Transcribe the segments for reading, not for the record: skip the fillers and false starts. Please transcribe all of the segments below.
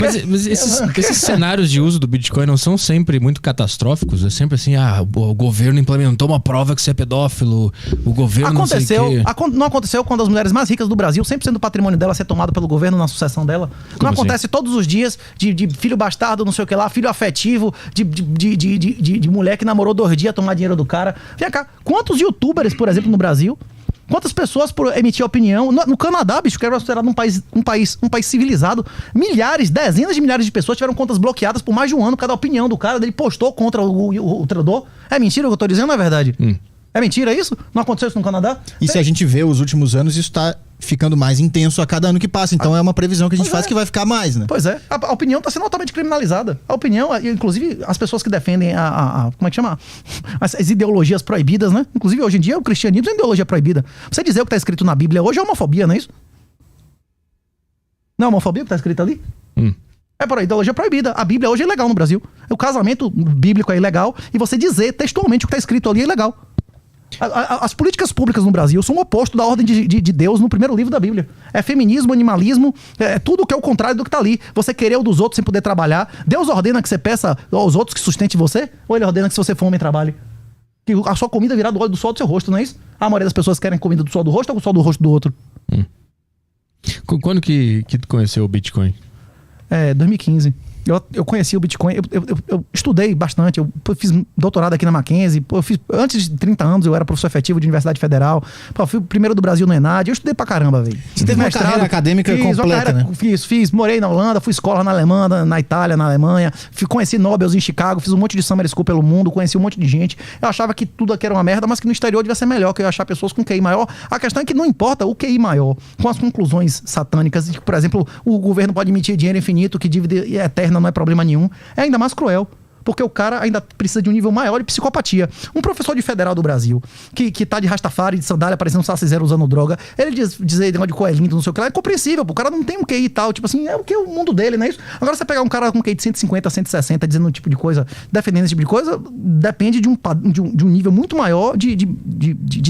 Mas esses cenários de uso do Bitcoin não são sempre muito catastróficos? É sempre assim, o governo implementou uma prova que você é pedófilo, o governo não sei o quê. Não aconteceu quando as mulheres mais ricas do Brasil, 100% do patrimônio dela ser tomado pelo governo na sucessão dela? Como não assim? Acontece todos os dias de filho bastardo, não sei o que lá, filho afetivo, de mulher que namorou 2 dias tomar dinheiro do cara. Vem cá, quantos youtubers, por exemplo, no Brasil... Quantas pessoas por emitir opinião? No Canadá, bicho, que era considerado um país civilizado, dezenas de milhares de pessoas tiveram contas bloqueadas por mais de um ano. Cada opinião do cara, ele postou contra o treinador. É mentira o que eu tô dizendo, não é verdade? É mentira isso? Não aconteceu isso no Canadá? E se a gente vê os últimos anos, isso tá ficando mais intenso a cada ano que passa. Então é uma previsão que a gente faz que vai ficar mais, né? Pois é. A opinião está sendo altamente criminalizada. A opinião, inclusive as pessoas que defendem como é que chama? As ideologias proibidas, né? Inclusive hoje em dia o cristianismo é ideologia proibida. Você dizer o que está escrito na Bíblia hoje é homofobia, não é isso? Não é homofobia o que está escrito ali? É por ideologia proibida. A Bíblia hoje é ilegal no Brasil. O casamento bíblico é ilegal e você dizer textualmente o que está escrito ali é ilegal. As políticas públicas no Brasil são o oposto da ordem de Deus no primeiro livro da Bíblia. É feminismo, animalismo, é tudo que é o contrário do que está ali. Você querer o dos outros sem poder trabalhar. Deus ordena que você peça aos outros que sustente você? Ou ele ordena que se você for homem, trabalhe? Que a sua comida virá do óleo do sol do seu rosto, não é isso? A maioria das pessoas querem comida do sol do rosto ou do sol do rosto do outro? Quando que tu conheceu o Bitcoin? 2015. Eu conheci o Bitcoin, eu estudei bastante, eu fiz doutorado aqui na Mackenzie, eu fiz, antes de 30 anos eu era professor efetivo de Universidade Federal, eu fui o primeiro do Brasil no ENAD, eu estudei pra caramba, velho. Você teve uma carreira acadêmica completa, né? Fiz, morei na Holanda, fui escola na Alemanha, na Itália, na Alemanha, conheci Nobels em Chicago, fiz um monte de Summer School pelo mundo, conheci um monte de gente, eu achava que tudo aqui era uma merda, mas que no exterior devia ser melhor, que eu ia achar pessoas com QI maior. A questão é que não importa o QI maior, com as conclusões satânicas, de que, por exemplo, o governo pode emitir dinheiro infinito, que dívida eterna não é problema nenhum, é ainda mais cruel. Porque o cara ainda precisa de um nível maior de psicopatia. Um professor de federal do Brasil, que tá de Rastafari, de sandália, parecendo um Saci-Zero usando droga, ele dizer de cor é lindo, não sei o que lá, é compreensível. O cara não tem um QI e tal, tipo assim, é o que é o mundo dele, não é isso? Agora você pegar um cara com QI de 150, 160, dizendo um tipo de coisa, defendendo esse tipo de coisa, depende de um nível muito maior de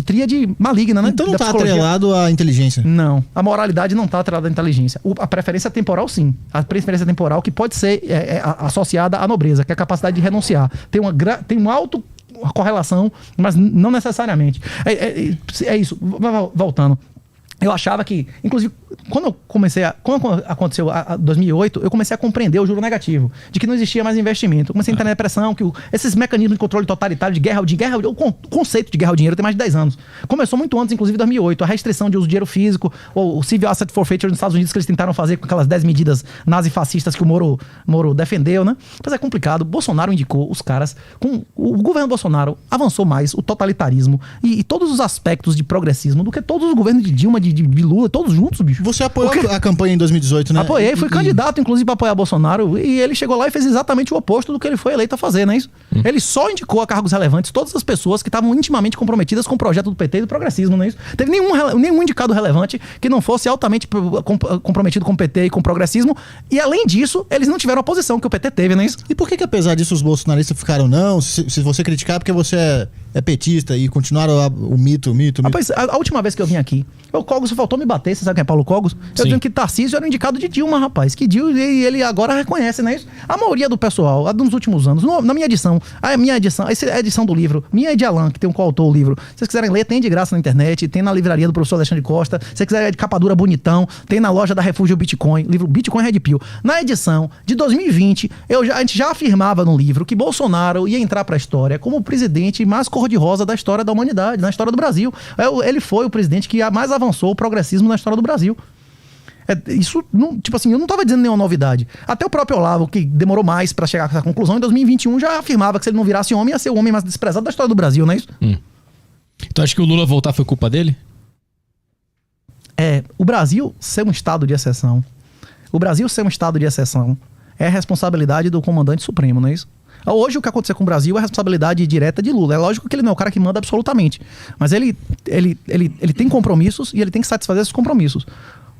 tríade maligna, né? Então não tá atrelado à inteligência. Não. A moralidade não tá atrelada à inteligência. A preferência temporal, sim. A preferência temporal que pode ser associada à nobreza, que é a capacidade de renunciar. Tem uma alta correlação, mas não necessariamente. É isso. Voltando. Eu achava que, inclusive, quando aconteceu em 2008, eu comecei a compreender o juro negativo, de que não existia mais investimento. Eu comecei a entrar na depressão, que esses mecanismos de controle totalitário, de guerra, o conceito de guerra ao dinheiro tem mais de 10 anos. Começou muito antes, inclusive, em 2008. A restrição de uso de dinheiro físico, ou o Civil Asset Forfeiture nos Estados Unidos, que eles tentaram fazer com aquelas 10 medidas nazifascistas que o Moro defendeu, né? Mas é complicado. Bolsonaro indicou os caras, o governo Bolsonaro avançou mais o totalitarismo e todos os aspectos de progressismo do que todos os governos de Dilma, de Lula, todos juntos, bicho. Você apoiou a campanha em 2018, né? Apoiei, fui candidato, inclusive, para apoiar Bolsonaro, e ele chegou lá e fez exatamente o oposto do que ele foi eleito a fazer, não é isso? Ele só indicou a cargos relevantes todas as pessoas que estavam intimamente comprometidas com o projeto do PT e do progressismo, não é isso? Teve nenhum indicado relevante que não fosse altamente comprometido com o PT e com o progressismo, e além disso, eles não tiveram a posição que o PT teve, não é isso? E por que apesar disso os bolsonaristas ficaram não? Se você criticar é porque você é petista e continuaram o mito. Rapaz, a última vez que eu vim aqui, o Cogos faltou me bater, você sabe quem é Paulo Cogos? Eu dizendo que Tarcísio era um indicado de Dilma, rapaz. Que Dilma, ele agora reconhece, não é isso? A maioria do pessoal, nos últimos anos, na minha edição, essa é a edição do livro, minha é de Alan, que tem um coautor o livro. Se vocês quiserem ler, tem de graça na internet, tem na livraria do professor Alexandre Costa. Se você quiser de capa dura bonitão, tem na loja da Refúgio Bitcoin, livro Bitcoin Red Pill. Na edição de 2020, a gente já afirmava no livro que Bolsonaro ia entrar pra história como o presidente mais cor-de-rosa da história da humanidade, na história do Brasil. Ele foi o presidente que mais avançou o progressismo na história do Brasil. Isso, não, tipo assim, eu não estava dizendo nenhuma novidade. Até o próprio Olavo, que demorou mais para chegar a essa conclusão, em 2021 já afirmava que se ele não virasse homem, ia ser o homem mais desprezado da história do Brasil, não é isso? Então acha que o Lula voltar foi culpa dele? O Brasil ser um estado de exceção. É a responsabilidade do comandante supremo, não é isso? Hoje o que aconteceu com o Brasil é responsabilidade direta de Lula. É lógico que ele não é o cara que manda absolutamente. Mas ele tem compromissos e ele tem que satisfazer esses compromissos.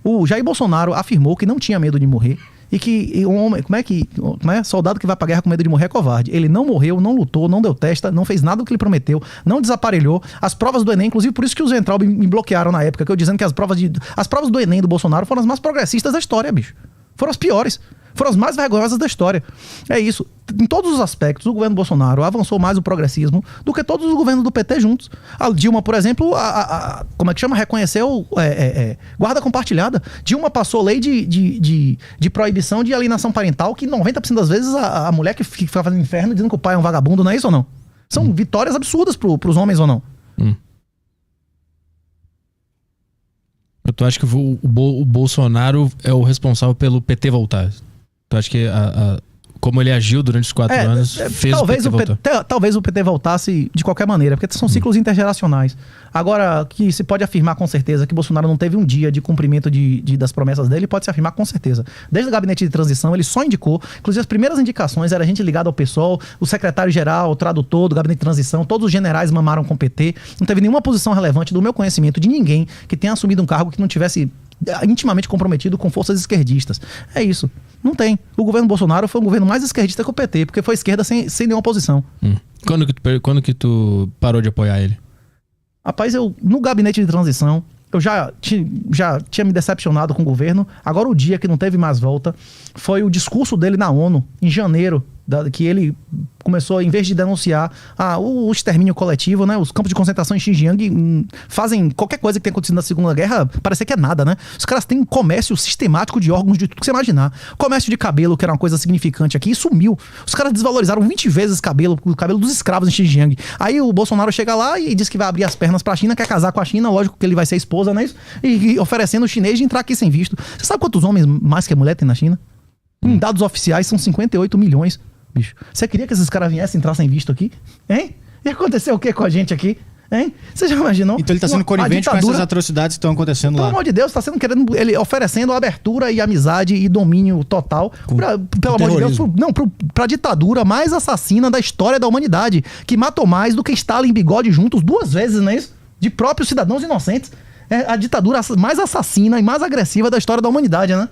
O Jair Bolsonaro afirmou que não tinha medo de morrer e que um homem, soldado que vai pra guerra com medo de morrer é covarde. Ele não morreu, não lutou, não deu testa, não fez nada do que ele prometeu, não desaparelhou. As provas do Enem, inclusive por isso que os Ventral me bloquearam na época, que eu dizendo que as provas do Enem do Bolsonaro foram as mais progressistas da história, bicho. Foram as piores. Foram as mais vergonhosas da história. É isso. Em todos os aspectos, o governo Bolsonaro avançou mais o progressismo do que todos os governos do PT juntos. A Dilma, por exemplo, como é que chama? Reconheceu guarda compartilhada. Dilma passou lei de proibição de alienação parental, que 90% das vezes a mulher que fica fazendo inferno dizendo que o pai é um vagabundo, não é isso ou não? São vitórias absurdas pros homens ou não? Tu acha que o Bolsonaro é o responsável pelo PT voltar? Tu acha que como ele agiu durante os 4 anos fez talvez o PT voltar? Talvez o PT voltasse de qualquer maneira, porque são ciclos intergeracionais. Agora, que se pode afirmar com certeza que Bolsonaro não teve um dia de cumprimento das promessas dele, pode se afirmar com certeza. Desde o gabinete de transição, ele só indicou, inclusive as primeiras indicações era gente ligada ao PSOL, o secretário-geral, o tradutor do gabinete de transição, todos os generais mamaram com o PT. Não teve nenhuma posição relevante do meu conhecimento de ninguém que tenha assumido um cargo que não tivesse intimamente comprometido com forças esquerdistas. É isso. Não tem. O governo Bolsonaro foi um governo mais esquerdista que o PT, porque foi esquerda sem nenhuma oposição. Quando que tu parou de apoiar ele? Rapaz, no gabinete de transição, eu já tinha me decepcionado com o governo. Agora o dia que não teve mais volta foi o discurso dele na ONU, em janeiro, que ele começou, em vez de denunciar o extermínio coletivo, né? Os campos de concentração em Xinjiang fazem qualquer coisa que tenha acontecido na Segunda Guerra parecer que é nada, né? Os caras têm um comércio sistemático de órgãos de tudo que você imaginar. Comércio de cabelo, que era uma coisa significante aqui, sumiu. Os caras desvalorizaram 20 vezes o cabelo dos escravos em Xinjiang. Aí o Bolsonaro chega lá e diz que vai abrir as pernas pra China, quer casar com a China, lógico que ele vai ser esposa, né? E oferecendo o chinês de entrar aqui sem visto. Você sabe quantos homens mais que mulher tem na China? Em dados oficiais são 58 milhões. Bicho, você queria que esses caras viessem entrar sem visto aqui? Hein? E aconteceu o que com a gente aqui? Hein? Você já imaginou? Então ele tá sendo conivente com essas atrocidades que estão acontecendo lá. Pelo amor de Deus, tá sendo ele oferecendo abertura e amizade e domínio total pelo amor de Deus, pra ditadura mais assassina da história da humanidade, que matou mais do que Stalin e Bigode juntos 2 vezes, não é isso? De próprios cidadãos inocentes. É a ditadura mais assassina e mais agressiva da história da humanidade, né?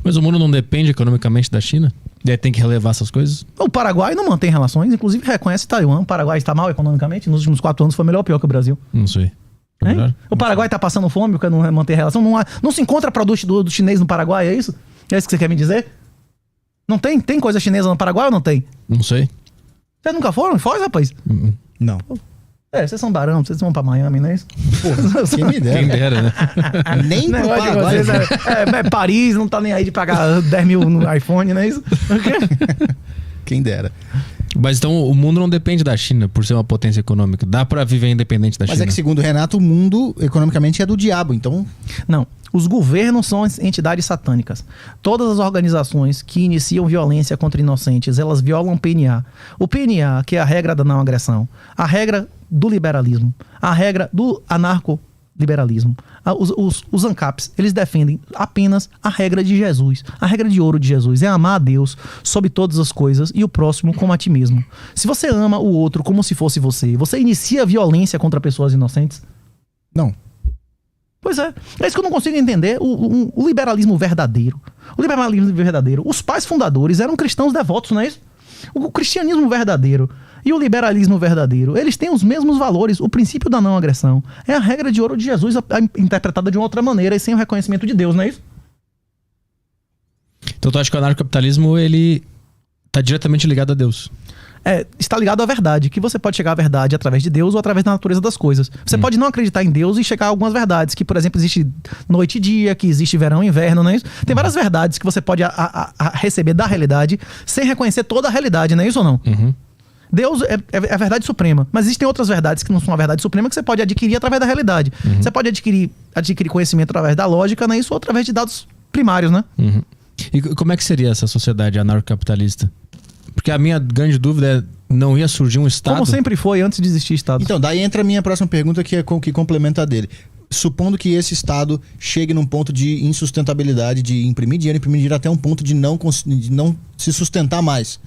Mas o mundo não depende economicamente da China? E aí tem que relevar essas coisas? O Paraguai não mantém relações, inclusive reconhece Taiwan. O Paraguai está mal economicamente. Nos últimos 4 anos foi melhor ou pior que o Brasil? Não sei. O Paraguai está passando fome porque não mantém relação? Não se encontra produto do chinês no Paraguai, é isso? É isso que você quer me dizer? Não tem? Tem coisa chinesa no Paraguai ou não tem? Não sei. Vocês nunca foram em Foz, rapaz? Não. Vocês são barão, vocês vão pra Miami, não é isso? Porra, quem me dera. Quem dera, né? Nem pro Paraguai. Paris, não tá nem aí de pagar 10 mil no iPhone, não é isso? Quem dera. Mas então o mundo não depende da China por ser uma potência econômica. Dá pra viver independente da China. Mas é que segundo o Renato, o mundo economicamente é do diabo, então... Não. Os governos são entidades satânicas. Todas as organizações que iniciam violência contra inocentes, elas violam o PNA. O PNA, que é a regra da não agressão. A regra do liberalismo. A regra do anarco-liberalismo. Os ANCAPs, eles defendem apenas a regra de Jesus. A regra de ouro de Jesus é amar a Deus sobre todas as coisas e o próximo como a ti mesmo. Se você ama o outro como se fosse você inicia violência contra pessoas inocentes? Não. Pois é. É isso que eu não consigo entender. O liberalismo verdadeiro. O liberalismo verdadeiro. Os pais fundadores eram cristãos devotos, não é isso? O cristianismo verdadeiro e o liberalismo verdadeiro, eles têm os mesmos valores. O princípio da não agressão é a regra de ouro de Jesus interpretada de uma outra maneira e sem o reconhecimento de Deus, não é isso? Então tu acha que o anarcocapitalismo, ele tá diretamente ligado a Deus? Está ligado à verdade, que você pode chegar à verdade através de Deus ou através da natureza das coisas. Você pode não acreditar em Deus e chegar a algumas verdades, que, por exemplo, existe noite e dia, que existe verão e inverno, não é isso? Tem várias verdades que você pode receber da realidade sem reconhecer toda a realidade, não é isso ou não? Deus é a verdade suprema, mas existem outras verdades que não são a verdade suprema que você pode adquirir através da realidade. Você pode adquirir conhecimento através da lógica, não é isso? Ou através de dados primários, né? E como é que seria essa sociedade anarcocapitalista? Porque a minha grande dúvida é, não ia surgir um Estado... Como sempre foi antes de existir Estado. Então, daí entra a minha próxima pergunta, que complementa a dele. Supondo que esse Estado chegue num ponto de insustentabilidade, de imprimir dinheiro até um ponto de não se sustentar mais.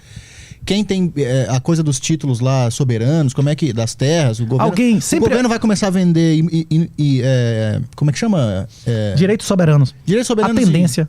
quem tem a coisa dos títulos lá soberanos, como é que das terras, o governo vai começar a vender como é que chama? Direitos soberanos. Direitos soberanos.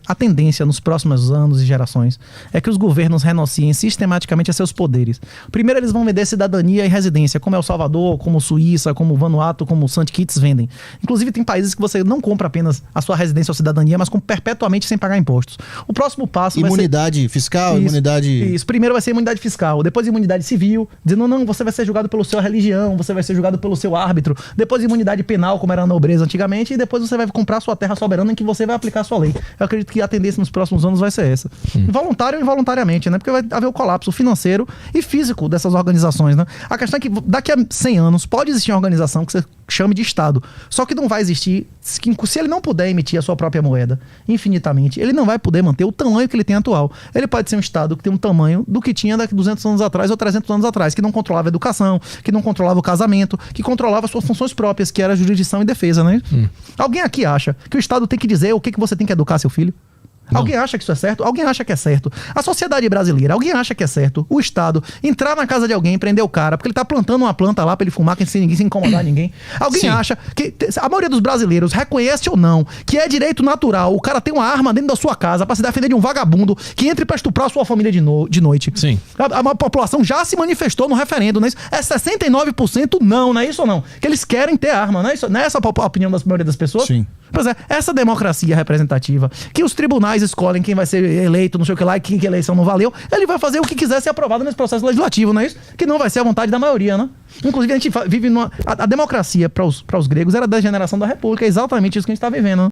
A tendência nos próximos anos e gerações é que os governos renunciem sistematicamente a seus poderes. Primeiro eles vão vender cidadania e residência, como El Salvador, como Suíça, como Vanuatu, como St. Kitts vendem. Inclusive tem países que você não compra apenas a sua residência ou cidadania, mas compra perpetuamente sem pagar impostos. O próximo passo imunidade fiscal, Isso. Primeiro vai ser imunidade fiscal, depois imunidade civil, dizendo não, você vai ser julgado pela sua religião, você vai ser julgado pelo seu árbitro, depois imunidade penal, como era na nobreza antigamente, e depois você vai comprar sua terra soberana em que você vai aplicar a sua lei. Eu acredito que a tendência nos próximos anos vai ser essa. Voluntário ou involuntariamente, né? Porque vai haver o colapso financeiro e físico dessas organizações, né? A questão é que daqui a 100 anos pode existir uma organização que você chame de Estado, só que não vai existir, se ele não puder emitir a sua própria moeda infinitamente, ele não vai poder manter o tamanho que ele tem atual. Ele pode ser um Estado que tem um tamanho do que tinha daqui 200 anos atrás ou 300 anos atrás, que não controlava a educação, que não controlava o casamento, que controlava as suas funções próprias, que era a jurisdição e defesa, né? Alguém aqui acha que o Estado tem que dizer o que você tem que educar seu filho? Não. Alguém acha que isso é certo? Alguém acha que é certo? A sociedade brasileira, alguém acha que é certo? O Estado entrar na casa de alguém, prender o cara, porque ele tá plantando uma planta lá pra ele fumar, sem ninguém se incomodar ninguém. Alguém acha que a maioria dos brasileiros reconhece ou não que é direito natural o cara ter uma arma dentro da sua casa pra se defender de um vagabundo que entre pra estuprar a sua família de noite? Sim. A população já se manifestou no referendo, não é isso? É 69% não é isso ou não? Que eles querem ter arma, não é isso? Não é essa a opinião da maioria das pessoas? Sim. Pois é, essa democracia representativa, que os tribunais escolhem quem vai ser eleito, não sei o que lá, e que eleição não valeu, ele vai fazer o que quiser ser aprovado nesse processo legislativo, não é isso? Que não vai ser a vontade da maioria, né? Inclusive, a gente vive numa... A democracia para os gregos era a degeneração da república, é exatamente isso que a gente está vivendo, né?